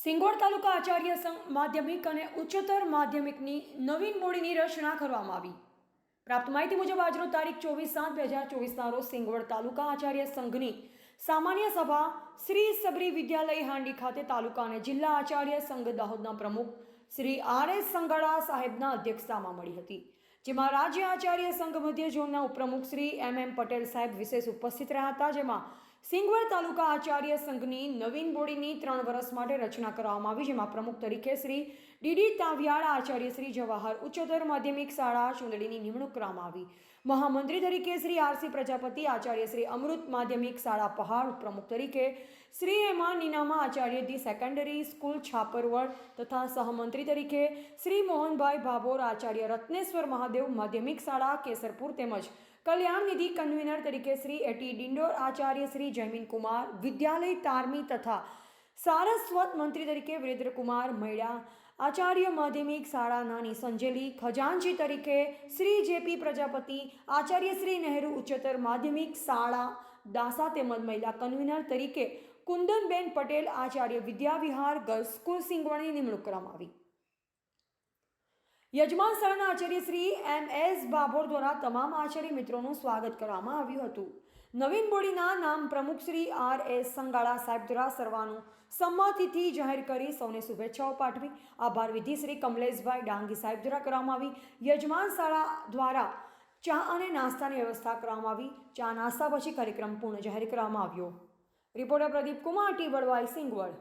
સિંગવડ તાલુકા આચાર્ય સંઘ માધ્યમિક અને ઉચ્ચતર માધ્યમિકની નવીન બોડીની રચના કરવામાં આવી. પ્રાપ્ત માહિતી મુજબ આજરોજ તારીખ 24/7/2024ના રોજ સિંગવડ તાલુકા આચાર્ય સંઘની સામાન્ય સભા શ્રી સબરી વિદ્યાલય હાંડી ખાતે તાલુકા અને જિલ્લા આચાર્ય સંઘ દાહોદના પ્રમુખ શ્રી RS સંગાડા સાહેબના અધ્યક્ષતામાં મળી હતી, જેમાં રાજ્ય આચાર્ય સંઘ મધ્ય ઝોનના ઉપપ્રમુખ શ્રી MM પટેલ સાહેબ વિશેષ ઉપસ્થિત રહ્યા હતા. જેમાં સિંગવડ તાલુકા આચાર્ય સંઘની નવીન બોડીની 3 વર્ષ માટે રચના કરવામાં આવી, જેમાં પ્રમુખ તરીકે શ્રી DD તાવિયાડ, આચાર્ય શ્રી જવાહર ઉચ્ચતર માધ્યમિક શાળા ચુંદડીની નિમણૂક કરવામાં આવી. મહામંત્રી તરીકે શ્રી RC પ્રજાપતિ, આચાર્ય શ્રી અમૃત માધ્યમિક શાળા પહાડ, પ્રમુખ તરીકે શ્રી એમા Ninama, Acharya the secondary school છાપરવડ તથા સહમંત્રી તરીકે શ્રી મોહનભાઈ ભાભોર, આચાર્ય રત્નેશ્વર મહાદેવ માધ્યમિક શાળા કેસરપુર તેમજ કલ્યાણ નિધિ કન્વીનર તરીકે શ્રી AT ડિંડોર, આચાર્ય શ્રી જયમીન કુમાર, વિદ્યાલય તારમી તથા સારસ્વત મંત્રી તરીકે વિરેન્દ્રકુમાર મૈડા, આચાર્ય માધ્યમિક શાળા નાની સંજેલી, ખજાનચી તરીકે શ્રી JP પ્રજાપતિ, આચાર્ય શ્રી નહેરુ ઉચ્ચતર માધ્યમિક શાળા દાસા તેમજ મહિલા કન્વીનર તરીકે કુંદનબેન પટેલ, આચાર્ય વિદ્યાવિહાર ગર્લ્સ સ્કૂલ સિંગવડની નિમણૂક કરવામાં આવી. યજમાન શાળાના આચાર્ય શ્રી MS ભાભોર દ્વારા તમામ આચાર્ય મિત્રોનું સ્વાગત કરવામાં આવ્યું હતું. નવીન બોડીના નામ પ્રમુખ શ્રી RS સંગાડા સાહેબ દ્વારા સર્વાનું સંમતિથી જાહેર કરી સૌને શુભેચ્છાઓ પાઠવી. આભાર વિધિ શ્રી કમલેશભાઈ ડાંગી સાહેબ દ્વારા કરવામાં આવી. યજમાન શાળા દ્વારા ચા અને નાસ્તાની વ્યવસ્થા કરવામાં આવી. ચા નાસ્તા પછી કાર્યક્રમ પૂર્ણ જાહેર કરવામાં આવ્યો. રિપોર્ટર પ્રદીપ કુમાર, ટી વડવાઈ, સિંગવડ.